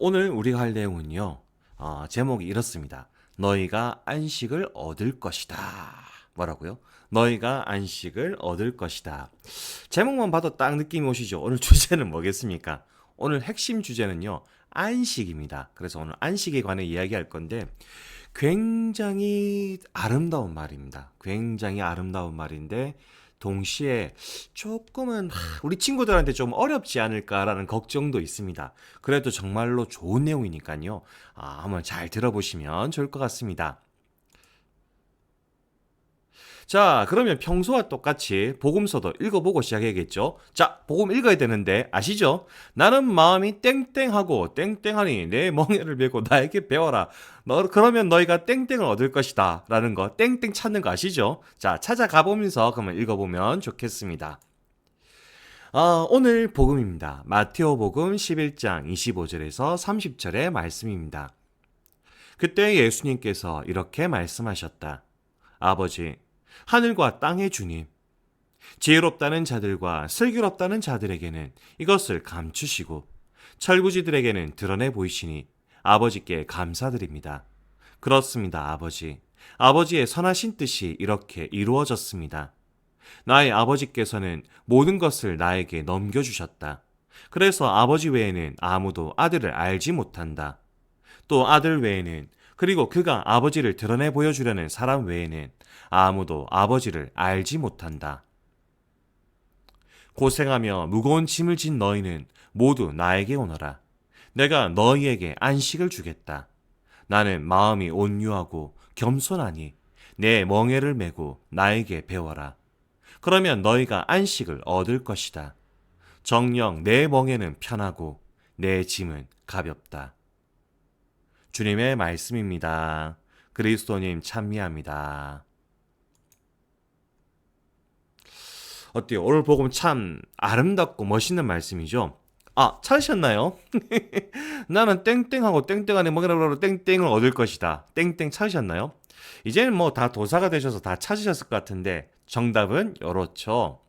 오늘 우리가 할 내용은요. 제목이 이렇습니다. 너희가 안식을 얻을 것이다. 뭐라고요? 너희가 안식을 얻을 것이다. 제목만 봐도 딱 느낌이 오시죠? 오늘 주제는 뭐겠습니까? 오늘 핵심 주제는요. 안식입니다. 그래서 오늘 안식에 관해 이야기할 건데 굉장히 아름다운 말입니다. 굉장히 아름다운 말인데 동시에 조금은 우리 친구들한테 좀 어렵지 않을까라는 걱정도 있습니다. 그래도 정말로 좋은 내용이니까요. 한번 잘 들어보시면 좋을 것 같습니다. 자, 그러면 평소와 똑같이 복음서도 읽어보고 시작해야겠죠? 자, 복음 읽어야 되는데 아시죠? 나는 마음이 땡땡하고 땡땡하니 내 멍에를 메고 나에게 배워라. 그러면 너희가 땡땡을 얻을 것이다. 라는 거, 땡땡 찾는 거 아시죠? 자, 찾아가보면서 그러면 읽어보면 좋겠습니다. 오늘 복음입니다. 마테오 복음 11장 25절에서 30절의 말씀입니다. 그때 예수님께서 이렇게 말씀하셨다. 아버지, 하늘과 땅의 주님, 지혜롭다는 자들과 슬기롭다는 자들에게는 이것을 감추시고 철부지들에게는 드러내 보이시니 아버지께 감사드립니다. 그렇습니다, 아버지. 아버지의 선하신 뜻이 이렇게 이루어졌습니다. 나의 아버지께서는 모든 것을 나에게 넘겨주셨다. 그래서 아버지 외에는 아무도 아들을 알지 못한다. 또 아들 외에는 그리고 그가 아버지를 드러내 보여주려는 사람 외에는 아무도 아버지를 알지 못한다. 고생하며 무거운 짐을 진 너희는 모두 나에게 오너라. 내가 너희에게 안식을 주겠다. 나는 마음이 온유하고 겸손하니 내 멍에를 메고 나에게 배워라. 그러면 너희가 안식을 얻을 것이다. 정녕 내 멍에는 편하고 내 짐은 가볍다. 주님의 말씀입니다. 그리스도님 찬미합니다. 어때요? 오늘 복음 참 아름답고 멋있는 말씀이죠? 찾으셨나요? 나는 땡땡하고 땡땡하니 먹으라고 땡땡을 얻을 것이다. 땡땡 찾으셨나요? 이제는 뭐 다 도사가 되셔서 다 찾으셨을 것 같은데 정답은 이렇죠.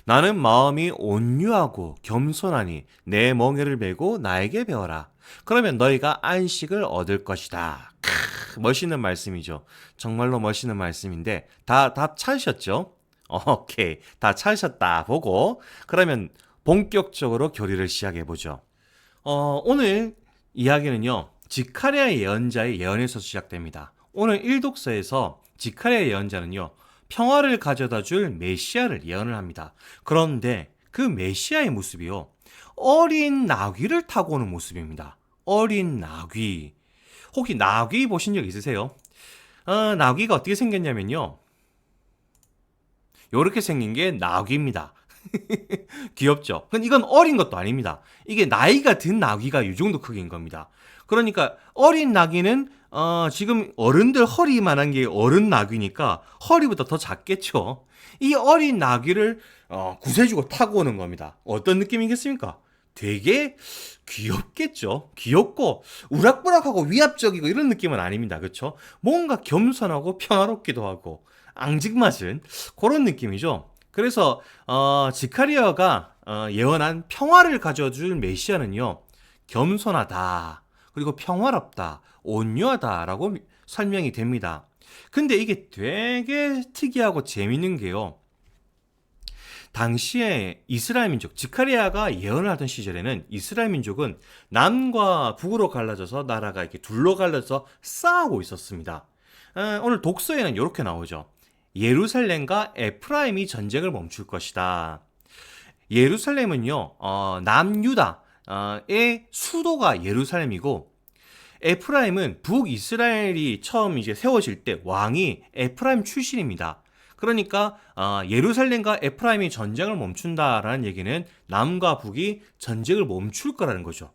나는 마음이 온유하고 겸손하니 내 멍에를 메고 나에게 배워라. 그러면 너희가 안식을 얻을 것이다. 멋있는 말씀이죠. 정말로 멋있는 말씀인데 다 답 찾으셨죠? 오케이. 다 찾으셨다 보고 그러면 본격적으로 교리를 시작해보죠. 오늘 이야기는요. 지카랴 예언자의 예언에서 시작됩니다. 오늘 일독서에서 지카랴 예언자는요. 평화를 가져다 줄 메시아를 예언을 합니다. 그런데 그 메시아의 모습이요. 어린 나귀를 타고 오는 모습입니다. 어린 나귀. 혹시 나귀 보신 적 있으세요? 나귀가 어떻게 생겼냐면요. 요렇게 생긴 게 나귀입니다. 귀엽죠? 근데 이건 어린 것도 아닙니다. 이게 나이가 든 나귀가 이 정도 크기인 겁니다. 그러니까 어린 나귀는 지금 어른들 허리만한 게 어른 나귀니까 허리보다 더 작겠죠. 이 어린 나귀를 구세주고 타고 오는 겁니다. 어떤 느낌이겠습니까? 되게 귀엽겠죠. 귀엽고 우락부락하고 위압적이고 이런 느낌은 아닙니다. 그렇죠? 뭔가 겸손하고 평화롭기도 하고 앙증맞은 그런 느낌이죠. 그래서 지카리아가 예언한 평화를 가져줄 메시아는요. 겸손하다. 그리고 평화롭다. 온유하다라고 설명이 됩니다. 근데 이게 되게 특이하고 재밌는 게요. 당시에 이스라엘 민족, 지카리아가 예언을 하던 시절에는 이스라엘 민족은 남과 북으로 갈라져서 나라가 이렇게 둘로 갈라져서 싸우고 있었습니다. 오늘 독서에는 이렇게 나오죠. 예루살렘과 에프라임이 전쟁을 멈출 것이다. 예루살렘은요, 남유다의 수도가 예루살렘이고, 에프라임은 북이스라엘이 처음 이제 세워질 때 왕이 에프라임 출신입니다. 그러니까 예루살렘과 에프라임이 전쟁을 멈춘다라는 얘기는 남과 북이 전쟁을 멈출 거라는 거죠.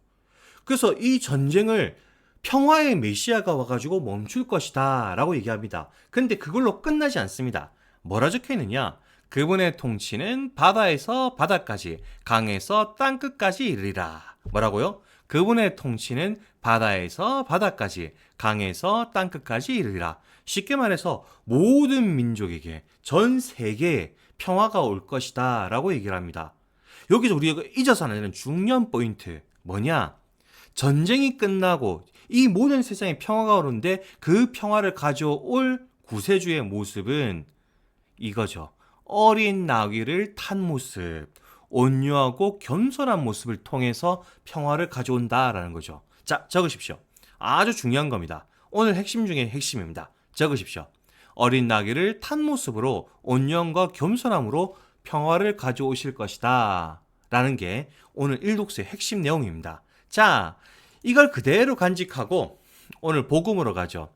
그래서 이 전쟁을 평화의 메시아가 와가지고 멈출 것이다 라고 얘기합니다. 근데 그걸로 끝나지 않습니다. 뭐라 적혀 있느냐? 그분의 통치는 바다에서 바다까지, 강에서 땅끝까지 이르리라. 뭐라고요? 그분의 통치는 바다에서 바다까지, 강에서 땅끝까지 이르리라. 쉽게 말해서 모든 민족에게, 전 세계에 평화가 올 것이다 라고 얘기를 합니다. 여기서 우리가 잊어서 안 되는 중요한 포인트, 뭐냐? 전쟁이 끝나고 이 모든 세상에 평화가 오는데 그 평화를 가져올 구세주의 모습은 이거죠. 어린 나귀를 탄 모습, 온유하고 겸손한 모습을 통해서 평화를 가져온다라는 거죠. 자, 적으십시오. 아주 중요한 겁니다. 오늘 핵심 중에 핵심입니다. 적으십시오. 어린 나귀를 탄 모습으로 온유함과 겸손함으로 평화를 가져오실 것이다. 라는 게 오늘 일독스의 핵심 내용입니다. 자, 이걸 그대로 간직하고 오늘 복음으로 가죠.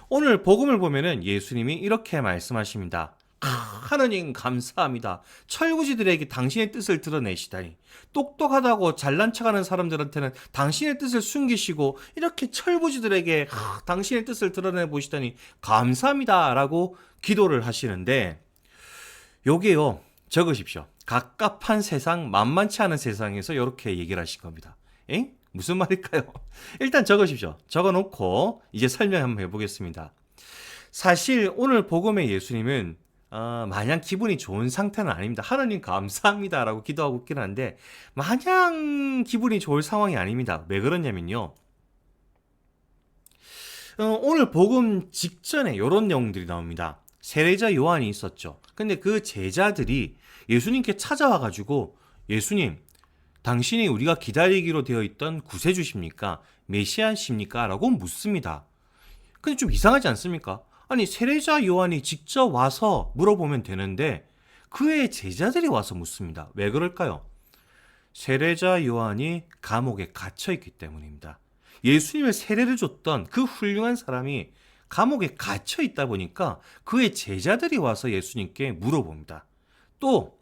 오늘 복음을 보면은 예수님이 이렇게 말씀하십니다. 하느님 감사합니다. 철부지들에게 당신의 뜻을 드러내시다니. 똑똑하다고 잘난 척하는 사람들한테는 당신의 뜻을 숨기시고 이렇게 철부지들에게 당신의 뜻을 드러내 보시다니 감사합니다 라고 기도를 하시는데, 요게요, 적으십시오. 갑갑한 세상, 만만치 않은 세상에서 이렇게 얘기를 하신 겁니다. 엥? 무슨 말일까요? 일단 적으십시오. 적어놓고 이제 설명 한번 해보겠습니다. 사실 오늘 복음의 예수님은 마냥 기분이 좋은 상태는 아닙니다. 하나님 감사합니다 라고 기도하고 있긴 한데 마냥 기분이 좋을 상황이 아닙니다. 왜 그러냐면요, 오늘 복음 직전에 이런 내용들이 나옵니다. 세례자 요한이 있었죠. 근데 그 제자들이 예수님께 찾아와가지고, 예수님, 당신이 우리가 기다리기로 되어 있던 구세주십니까? 메시아십니까? 라고 묻습니다. 근데 좀 이상하지 않습니까? 아니, 세례자 요한이 직접 와서 물어보면 되는데 그의 제자들이 와서 묻습니다. 왜 그럴까요? 세례자 요한이 감옥에 갇혀 있기 때문입니다. 예수님을 세례를 줬던 그 훌륭한 사람이 감옥에 갇혀 있다 보니까 그의 제자들이 와서 예수님께 물어봅니다. 또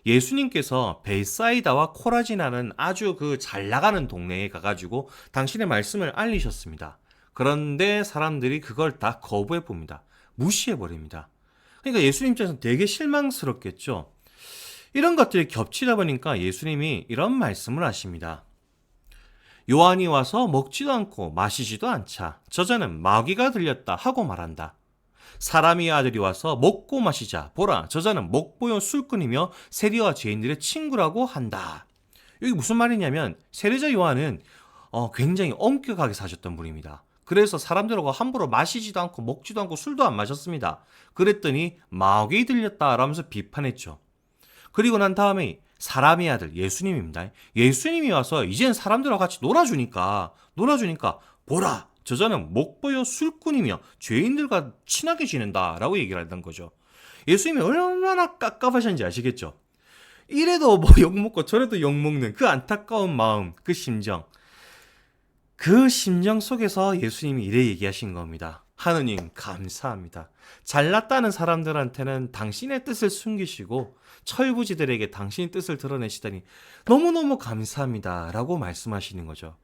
예수님께서 벳사이다와 코라진하는 아주 그 잘 나가는 동네에 가가지고 당신의 말씀을 알리셨습니다. 그런데 사람들이 그걸 다 거부해 봅니다. 무시해 버립니다. 그러니까 예수님 입장에서는 되게 실망스럽겠죠. 이런 것들이 겹치다 보니까 예수님이 이런 말씀을 하십니다. 요한이 와서 먹지도 않고 마시지도 않자 저자는 마귀가 들렸다 하고 말한다. 사람의 아들이 와서 먹고 마시자 보라 저자는 먹보요 술꾼이며 세리와 죄인들의 친구라고 한다. 여기 무슨 말이냐면 세례자 요한은 굉장히 엄격하게 사셨던 분입니다. 그래서 사람들하고 함부로 마시지도 않고 먹지도 않고 술도 안 마셨습니다. 그랬더니 마귀 들렸다 라면서 비판했죠. 그리고 난 다음에 사람의 아들 예수님입니다. 예수님이 와서 이젠 사람들과 같이 놀아주니까 보라 저자는 먹보여 술꾼이며 죄인들과 친하게 지낸다 라고 얘기를 했던 거죠. 예수님이 얼마나 깝깝하셨는지 아시겠죠? 이래도 뭐 욕먹고 저래도 욕먹는 그 안타까운 마음, 그 심정 속에서 예수님이 이래 얘기하신 겁니다. 하느님 감사합니다. 잘났다는 사람들한테는 당신의 뜻을 숨기시고 철부지들에게 당신의 뜻을 드러내시다니 너무너무 감사합니다 라고 말씀하시는 거죠.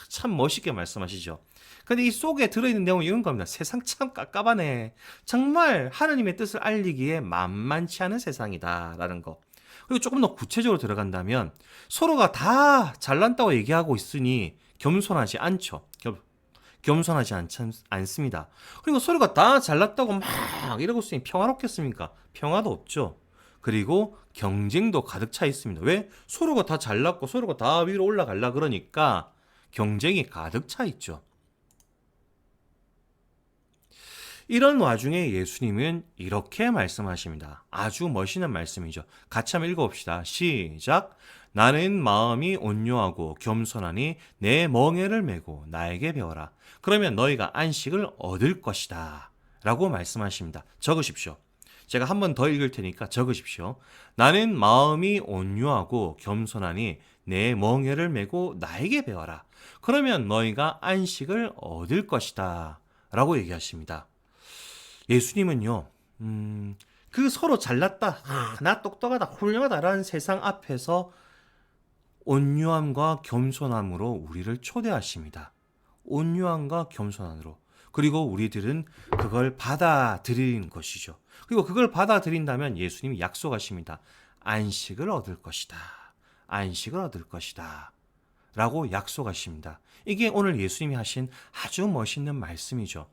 참 멋있게 말씀하시죠. 근데 이 속에 들어있는 내용은 이런 겁니다. 세상 참 깝깝하네. 정말 하느님의 뜻을 알리기에 만만치 않은 세상이다 라는 거. 그리고 조금 더 구체적으로 들어간다면 서로가 다 잘난다고 얘기하고 있으니 겸손하지 않죠. 겸손하지 않습니다. 그리고 서로가 다 잘났다고 막 이러고 있으니 평화롭겠습니까? 평화도 없죠. 그리고 경쟁도 가득 차 있습니다. 왜? 서로가 다 잘났고 서로가 다 위로 올라가려 그러니까 경쟁이 가득 차 있죠. 이런 와중에 예수님은 이렇게 말씀하십니다. 아주 멋있는 말씀이죠. 같이 한번 읽어봅시다. 시작. 나는 마음이 온유하고 겸손하니 내 멍에를 메고 나에게 배워라. 그러면 너희가 안식을 얻을 것이다. 라고 말씀하십니다. 적으십시오. 제가 한 번 더 읽을 테니까 적으십시오. 나는 마음이 온유하고 겸손하니 내 멍에를 메고 나에게 배워라. 그러면 너희가 안식을 얻을 것이다. 라고 얘기하십니다. 예수님은요, 그 서로 잘났다, 나 똑똑하다, 훌륭하다라는 세상 앞에서 온유함과 겸손함으로 우리를 초대하십니다. 온유함과 겸손함으로. 그리고 우리들은 그걸 받아들이는 것이죠. 그리고 그걸 받아들인다면 예수님이 약속하십니다. 안식을 얻을 것이다. 안식을 얻을 것이다. 라고 약속하십니다. 이게 오늘 예수님이 하신 아주 멋있는 말씀이죠.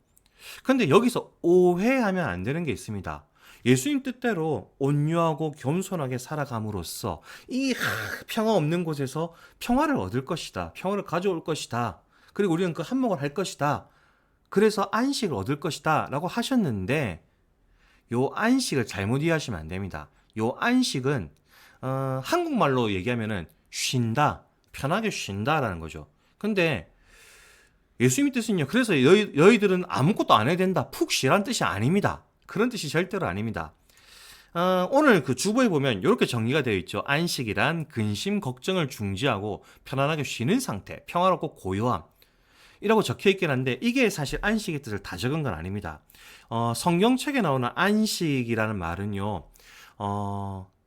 근데 여기서 오해하면 안 되는 게 있습니다. 예수님 뜻대로 온유하고 겸손하게 살아감으로써 이 평화 없는 곳에서 평화를 얻을 것이다. 평화를 가져올 것이다. 그리고 우리는 그 한몫을 할 것이다. 그래서 안식을 얻을 것이다. 라고 하셨는데 요 안식을 잘못 이해하시면 안 됩니다. 요 안식은 한국말로 얘기하면은 쉰다. 편하게 쉰다라는 거죠. 근데 예수님의 뜻은요. 그래서 너희들은 아무것도 안 해야 된다. 푹 쉬라는 뜻이 아닙니다. 그런 뜻이 절대로 아닙니다. 오늘 그 주보에 보면 이렇게 정리가 되어 있죠. 안식이란 근심, 걱정을 중지하고 편안하게 쉬는 상태, 평화롭고 고요함. 이라고 적혀 있긴 한데 이게 사실 안식의 뜻을 다 적은 건 아닙니다. 성경책에 나오는 안식이라는 말은요.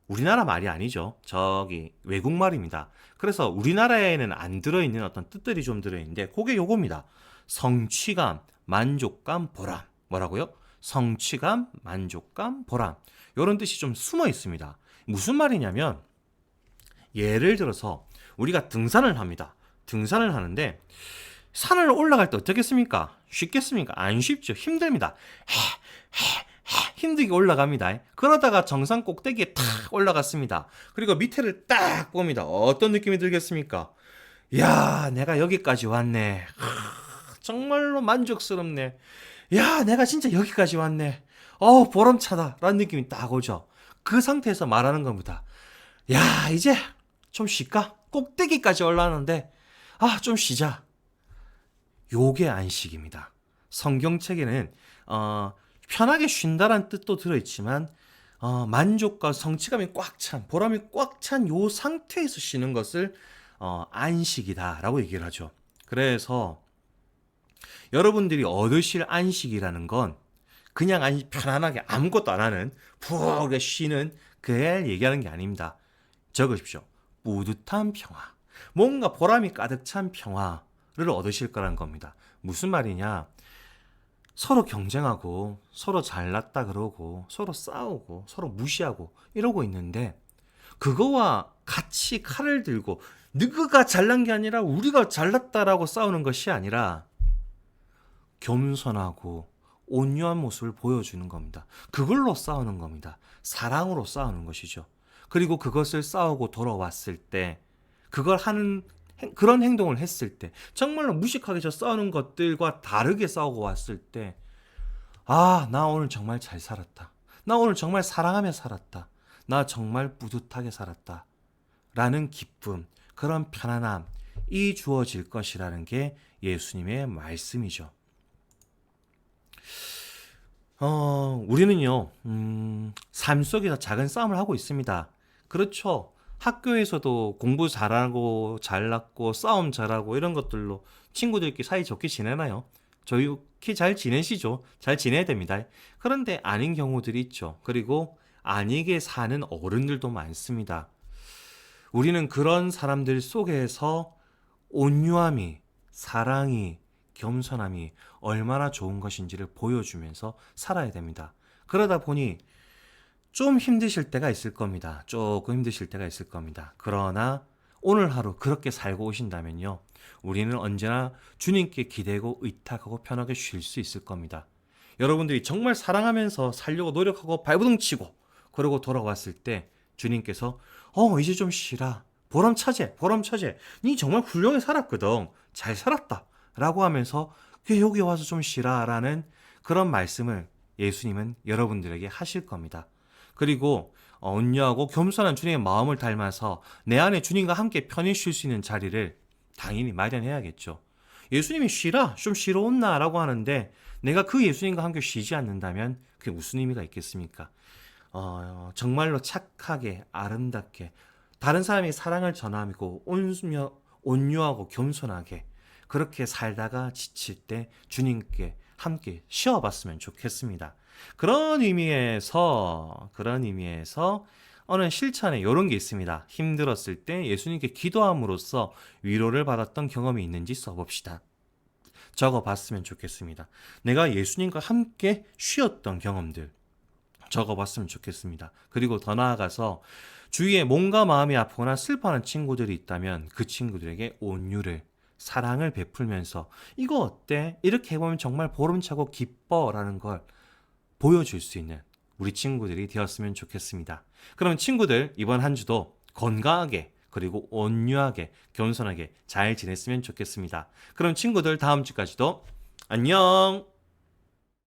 우리나라 말이 아니죠. 저기 외국 말입니다. 그래서 우리나라에는 안 들어있는 어떤 뜻들이 좀 들어있는데 그게 요겁니다. 성취감, 만족감, 보람. 뭐라고요? 성취감, 만족감, 보람. 이런 뜻이 좀 숨어 있습니다. 무슨 말이냐면 예를 들어서 우리가 등산을 합니다. 등산을 하는데 산을 올라갈 때 어떻겠습니까? 쉽겠습니까? 안 쉽죠. 힘듭니다. 힘들게 올라갑니다. 그러다가 정상 꼭대기에 탁 올라갔습니다. 그리고 밑에를 딱 봅니다. 어떤 느낌이 들겠습니까? 야, 내가 여기까지 왔네. 정말로 만족스럽네. 야, 내가 진짜 여기까지 왔네. 보람차다. 라는 느낌이 딱 오죠. 그 상태에서 말하는 겁니다. 야, 이제 좀 쉴까? 꼭대기까지 올라왔는데, 좀 쉬자. 요게 안식입니다. 성경책에는 편하게 쉰다란 뜻도 들어있지만 만족과 성취감이 꽉 찬, 보람이 꽉 찬 요 상태에서 쉬는 것을 안식이다라고 얘기를 하죠. 그래서 여러분들이 얻으실 안식이라는 건 그냥 편안하게 아무것도 안 하는 푹 쉬는 그걸 얘기하는 게 아닙니다. 적으십시오. 뿌듯한 평화. 뭔가 보람이 가득 찬 평화를 얻으실 거란 겁니다. 무슨 말이냐? 서로 경쟁하고 서로 잘났다 그러고 서로 싸우고 서로 무시하고 이러고 있는데 그거와 같이 칼을 들고 너가 잘난 게 아니라 우리가 잘났다라고 싸우는 것이 아니라 겸손하고 온유한 모습을 보여주는 겁니다. 그걸로 싸우는 겁니다. 사랑으로 싸우는 것이죠. 그리고 그것을 싸우고 돌아왔을 때 그걸 하는 그런 행동을 했을 때 정말로 무식하게 저 싸우는 것들과 다르게 싸우고 왔을 때 나 오늘 정말 잘 살았다. 나 오늘 정말 사랑하며 살았다. 나 정말 뿌듯하게 살았다. 라는 기쁨, 그런 편안함이 주어질 것이라는 게 예수님의 말씀이죠. 우리는요, 삶 속에서 작은 싸움을 하고 있습니다. 그렇죠. 학교에서도 공부 잘하고, 잘났고, 싸움 잘하고, 이런 것들로 친구들끼리 사이 좋게 지내나요? 좋게 잘 지내시죠? 잘 지내야 됩니다. 그런데 아닌 경우들이 있죠. 그리고 아니게 사는 어른들도 많습니다. 우리는 그런 사람들 속에서 온유함이, 사랑이, 겸손함이 얼마나 좋은 것인지를 보여주면서 살아야 됩니다. 그러다 보니 좀 힘드실 때가 있을 겁니다. 조금 힘드실 때가 있을 겁니다. 그러나 오늘 하루 그렇게 살고 오신다면요. 우리는 언제나 주님께 기대고 의탁하고 편하게 쉴 수 있을 겁니다. 여러분들이 정말 사랑하면서 살려고 노력하고 발버둥 치고 그러고 돌아왔을 때 주님께서 이제 좀 쉬라. 보람차제. 니 정말 훌륭히 살았거든. 잘 살았다. 라고 하면서 여기 와서 좀 쉬라 라는 그런 말씀을 예수님은 여러분들에게 하실 겁니다. 그리고 온유하고 겸손한 주님의 마음을 닮아서 내 안에 주님과 함께 편히 쉴 수 있는 자리를 당연히 마련해야겠죠. 예수님이 쉬라, 좀 쉬러 온나 라고 하는데 내가 그 예수님과 함께 쉬지 않는다면 그게 무슨 의미가 있겠습니까? 정말로 착하게 아름답게 다른 사람의 사랑을 전하고 온유하고 겸손하게 그렇게 살다가 지칠 때 주님께 함께 쉬어봤으면 좋겠습니다. 그런 의미에서 어느 실천에 이런 게 있습니다. 힘들었을 때 예수님께 기도함으로써 위로를 받았던 경험이 있는지 써봅시다. 적어봤으면 좋겠습니다. 내가 예수님과 함께 쉬었던 경험들 적어봤으면 좋겠습니다. 그리고 더 나아가서 주위에 몸과 마음이 아프거나 슬퍼하는 친구들이 있다면 그 친구들에게 온유를 사랑을 베풀면서 이거 어때? 이렇게 해보면 정말 보람차고 기뻐라는 걸 보여줄 수 있는 우리 친구들이 되었으면 좋겠습니다. 그럼 친구들 이번 한 주도 건강하게 그리고 온유하게 겸손하게 잘 지냈으면 좋겠습니다. 그럼 친구들 다음 주까지도 안녕.